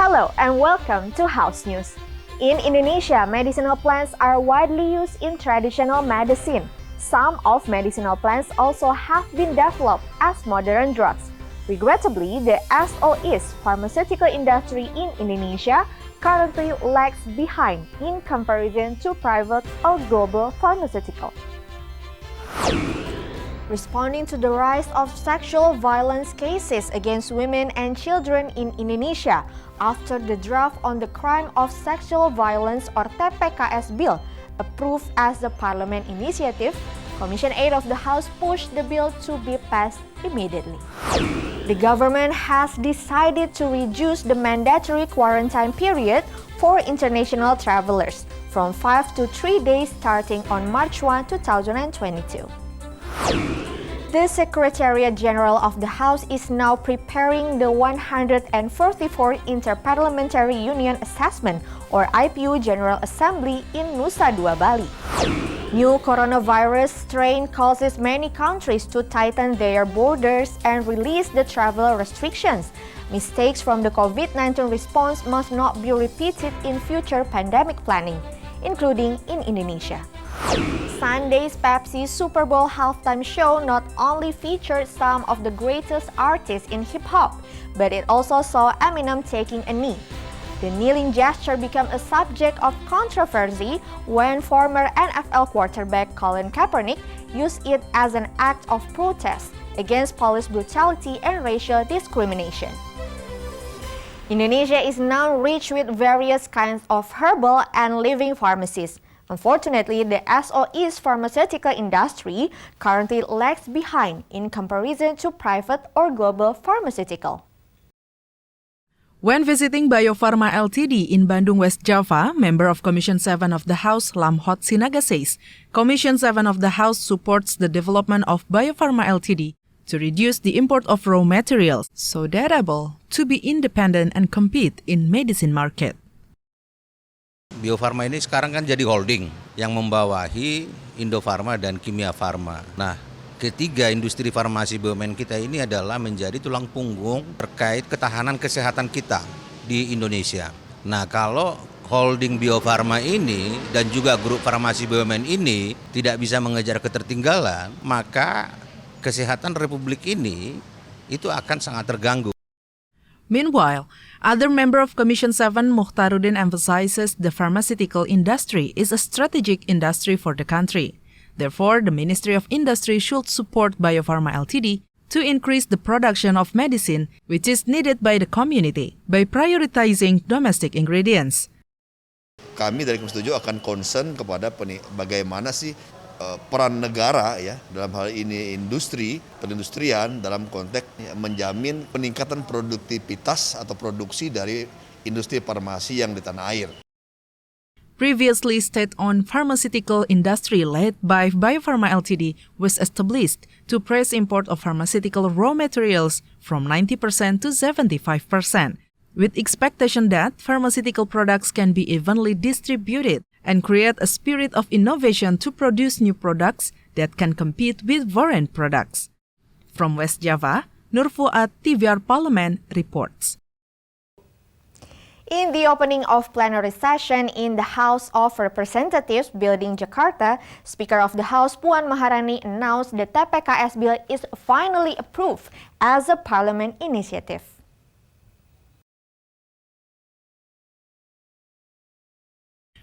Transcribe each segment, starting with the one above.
Hello and welcome to House News. In Indonesia, medicinal plants are widely used in traditional medicine. Some of medicinal plants also have been developed as modern drugs. Regrettably, the SOE's pharmaceutical industry in Indonesia currently lags behind in comparison to private or global pharmaceutical. Responding to the rise of sexual violence cases against women and children in Indonesia after the draft on the crime of sexual violence or TPKS bill approved as the Parliament initiative, Commission 8 of the House pushed the bill to be passed immediately. The government has decided to reduce the mandatory quarantine period for international travelers from 5 to 3 days starting on March 1, 2022. The Secretariat General of the House is now preparing the 144th Inter-Parliamentary Union Assessment or IPU General Assembly in Nusa Dua, Bali. New coronavirus strain causes many countries to tighten their borders and release the travel restrictions. Mistakes from the COVID-19 response must not be repeated in future pandemic planning, including in Indonesia. Sunday's Pepsi Super Bowl halftime show not only featured some of the greatest artists in hip-hop, but it also saw Eminem taking a knee. The kneeling gesture became a subject of controversy when former NFL quarterback Colin Kaepernick used it as an act of protest against police brutality and racial discrimination. Indonesia is now rich with various kinds of herbal and living pharmacies. Unfortunately, the SOE's pharmaceutical industry currently lags behind in comparison to private or global pharmaceutical. When visiting Bio Farma Ltd in Bandung, West Java, member of Commission 7 of the House, Lamhot Sinaga says, Commission 7 of the House supports the development of Bio Farma Ltd to reduce the import of raw materials so they're able to be independent and compete in medicine market. Bio Farma ini sekarang kan jadi holding yang membawahi Indofarma dan Kimia Farma. Nah, ketiga industri farmasi BUMN kita ini adalah menjadi tulang punggung terkait ketahanan kesehatan kita di Indonesia. Nah, kalau holding Bio Farma ini dan juga grup farmasi BUMN ini tidak bisa mengejar ketertinggalan, maka kesehatan Republik ini itu akan sangat terganggu. Meanwhile, other member of Commission 7, Mukhtaruddin, emphasizes the pharmaceutical industry is a strategic industry for the country. Therefore, the Ministry of Industry should support Bio Farma Ltd to increase the production of medicine which is needed by the community by prioritizing domestic ingredients. Kami dari Komisi 7 akan concern kepada bagaimana sih peran negara ya dalam hal ini industri, perindustrian dalam konteks menjamin peningkatan produktivitas atau produksi dari industri farmasi yang di tanah air. Previously, state-owned pharmaceutical industry led by Bio Farma Ltd was established to press import of pharmaceutical raw materials from 90% to 75%, with expectation that pharmaceutical products can be evenly distributed and create a spirit of innovation to produce new products that can compete with foreign products. From West Java, Nur Fuad, TVR Parlemen reports. In the opening of plenary session in the House of Representatives Building Jakarta, Speaker of the House Puan Maharani announced the TPKS bill is finally approved as a Parliament initiative.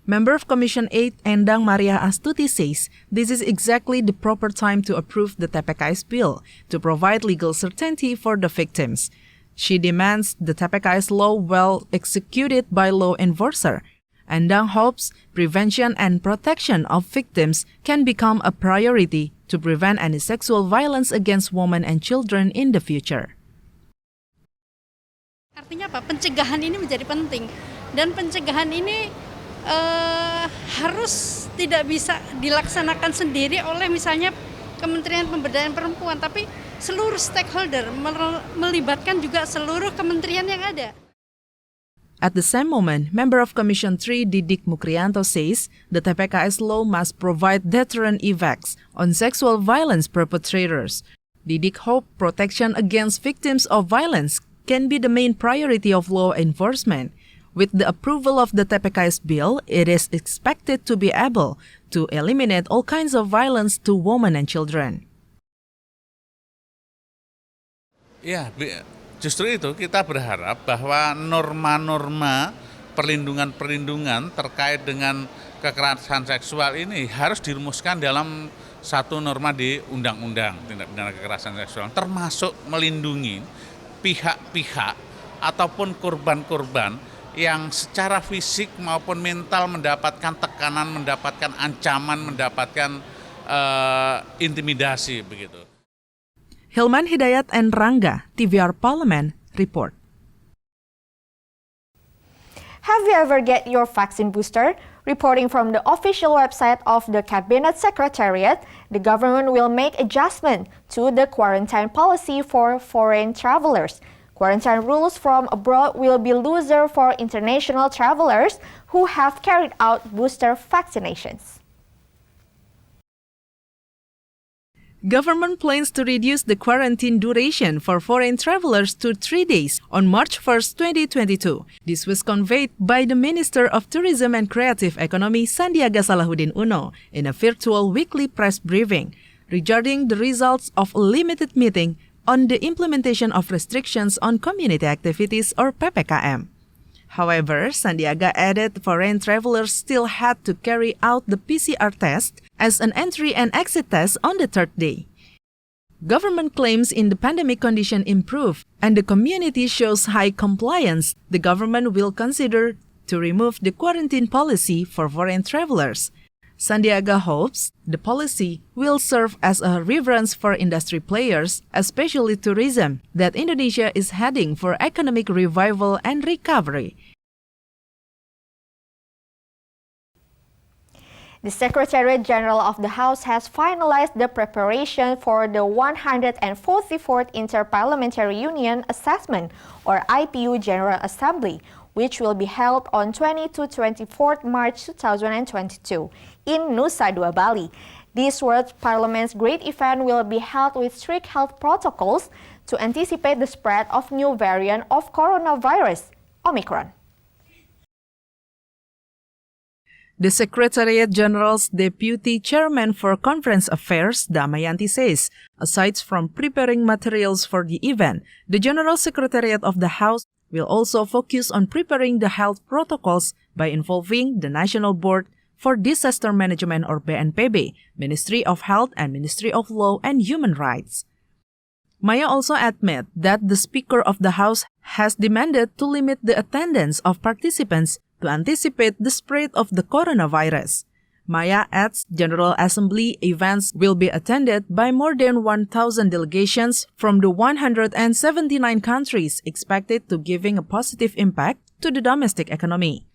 Member of Commission 8, Endang Maria Astuti says this is exactly the proper time to approve the TPKS bill to provide legal certainty for the victims. She demands the TPKS law well executed by law enforcer. Endang hopes prevention and protection of victims can become a priority to prevent any sexual violence against women and children in the future. Artinya apa? Pencegahan ini menjadi penting dan pencegahan ini harus tidak bisa dilaksanakan sendiri oleh misalnya Kementerian Pemberdayaan Perempuan, tapi seluruh stakeholder melibatkan juga seluruh kementerian yang ada. At the same moment, member of Commission 3 Didik Mukrianto says the TPKS law must provide deterrent effects on sexual violence perpetrators. Didik hopes protection against victims of violence can be the main priority of law enforcement. With the approval of the TPKS bill, it is expected to be able to eliminate all kinds of violence to women and children. Ya, justru itu kita berharap bahwa norma-norma perlindungan-perlindungan terkait dengan kekerasan seksual ini harus dirumuskan dalam satu norma di Undang-Undang Tindak Pidana Kekerasan Seksual, termasuk melindungi pihak-pihak ataupun korban-korban yang secara fisik maupun mental mendapatkan tekanan, mendapatkan ancaman, mendapatkan intimidasi begitu. Hilman Hidayat and Rangga, TVR Parlemen, report. Have you ever get your vaccine booster? Reporting from the official website of the Cabinet Secretariat, the government will make adjustment to the quarantine policy for foreign travelers. Quarantine rules from abroad will be looser for international travelers who have carried out booster vaccinations. Government plans to reduce the quarantine duration for foreign travelers to 3 days on March 1st, 2022. This was conveyed by the Minister of Tourism and Creative Economy Sandiaga Salahuddin Uno in a virtual weekly press briefing regarding the results of a limited meeting on the implementation of restrictions on community activities or PPKM. However, Sandiaga added foreign travelers still had to carry out the PCR test as an entry and exit test on the third day. Government claims in the pandemic condition improve and the community shows high compliance, the government will consider to remove the quarantine policy for foreign travelers. Sandiaga hopes the policy will serve as a reference for industry players, especially tourism, that Indonesia is heading for economic revival and recovery. The Secretariat General of the House has finalized the preparation for the 144th Inter-Parliamentary Union Assessment, or IPU General Assembly, which will be held on 20 to 24 March 2022 in Nusa Dua, Bali. This World Parliament's great event will be held with strict health protocols to anticipate the spread of new variant of coronavirus, Omicron. The Secretariat General's Deputy Chairman for Conference Affairs, Damayanti, says, aside from preparing materials for the event, the General Secretariat of the House will also focus on preparing the health protocols by involving the National Board for Disaster Management or BNPB, Ministry of Health and Ministry of Law and Human Rights. Maya also admit that the Speaker of the House has demanded to limit the attendance of participants to anticipate the spread of the coronavirus. Maya adds General Assembly events will be attended by more than 1,000 delegations from the 179 countries expected to giving a positive impact to the domestic economy.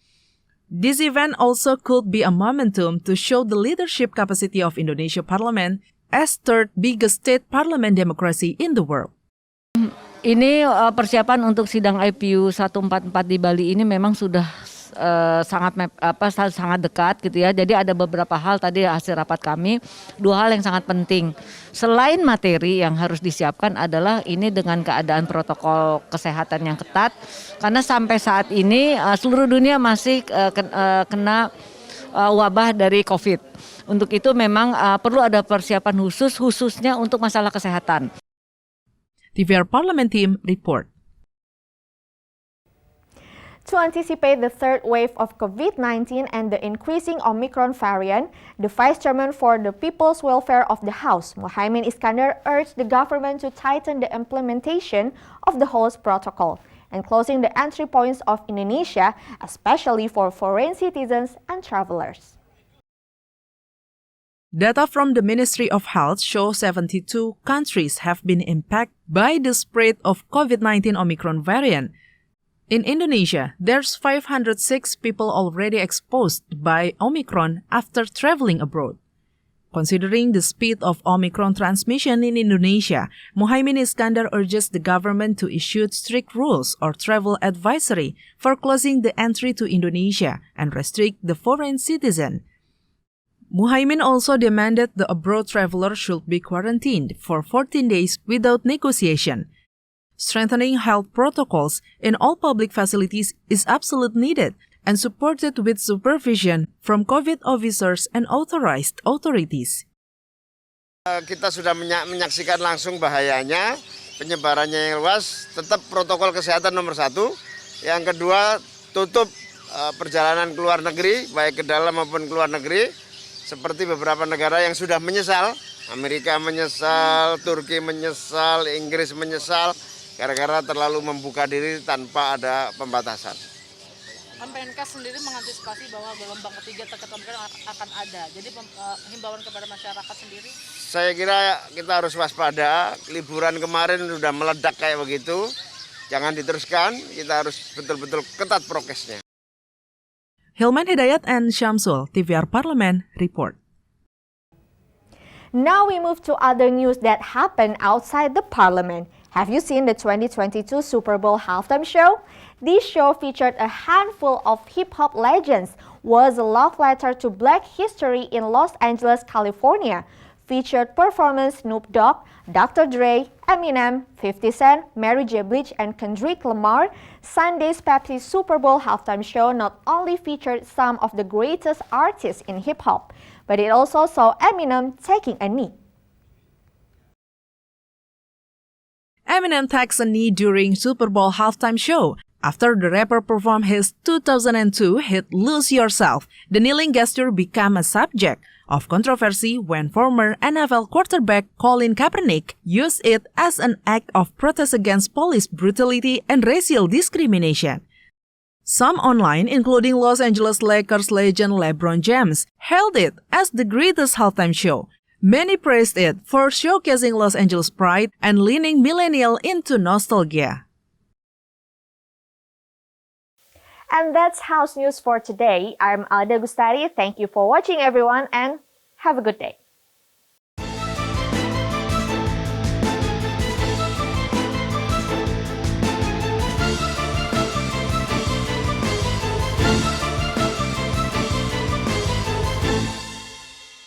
This event also could be a momentum to show the leadership capacity of Indonesia Parliament as third biggest state parliament democracy in the world. Ini persiapan untuk sidang IPU 144 di Bali ini memang sudah sangat dekat gitu ya. Jadi ada beberapa hal tadi hasil rapat kami, dua hal yang sangat penting. Selain materi yang harus disiapkan adalah ini dengan keadaan protokol kesehatan yang ketat, karena sampai saat ini seluruh dunia masih kena wabah dari COVID. Untuk itu memang perlu ada persiapan khususnya untuk masalah kesehatan. TVR Parliament Team report. To anticipate the third wave of COVID-19 and the increasing Omicron variant, the Vice Chairman for the People's Welfare of the House, Muhaimin Iskandar, urged the government to tighten the implementation of the host protocol and closing the entry points of Indonesia, especially for foreign citizens and travelers. Data from the Ministry of Health show 72 countries have been impacted by the spread of COVID-19 Omicron variant. In Indonesia, there's 506 people already exposed by Omicron after traveling abroad. Considering the speed of Omicron transmission in Indonesia, Muhaimin Iskandar urges the government to issue strict rules or travel advisory for closing the entry to Indonesia and restrict the foreign citizen. Muhaimin also demanded the abroad traveler should be quarantined for 14 days without negotiation. Strengthening health protocols in all public facilities is absolutely needed and supported with supervision from COVID officers and authorized authorities. Kita sudah menyaksikan langsung bahayanya, penyebarannya yang luas, tetap protokol kesehatan nomor 1. Yang kedua, tutup perjalanan ke luar negeri, baik ke dalam maupun ke luar negeri, seperti beberapa negara yang sudah menyesal. Amerika menyesal, Turki menyesal, Inggris menyesal, gara-gara terlalu membuka diri tanpa ada pembatasan. PNK sendiri mengantisipasi bahwa gelombang ketiga kemungkinan akan ada. Jadi himbauan kepada masyarakat sendiri? Saya kira kita harus waspada. Liburan kemarin sudah meledak kayak begitu. Jangan diteruskan. Kita harus betul-betul ketat prokesnya. Hilman Hidayat and Syamsul, TVR Parlemen, report. Now we move to other news that happened outside the parliament. Have you seen the 2022 Super Bowl halftime show? This show featured a handful of hip-hop legends, was a love letter to Black history in Los Angeles, California. Featured performance Snoop Dogg, Dr. Dre, Eminem, 50 Cent, Mary J. Blige, and Kendrick Lamar. Sunday's Pepsi Super Bowl halftime show not only featured some of the greatest artists in hip-hop, but it also saw Eminem taking a knee. Eminem takes a knee during Super Bowl halftime show. After the rapper performed his 2002 hit Lose Yourself, the kneeling gesture became a subject of controversy when former NFL quarterback Colin Kaepernick used it as an act of protest against police brutality and racial discrimination. Some online, including Los Angeles Lakers legend LeBron James, hailed it as the greatest halftime show. Many praised it for showcasing Los Angeles pride and leaning millennial into nostalgia. And that's House News for today. I'm Alda Gustari. Thank you for watching, everyone, and have a good day.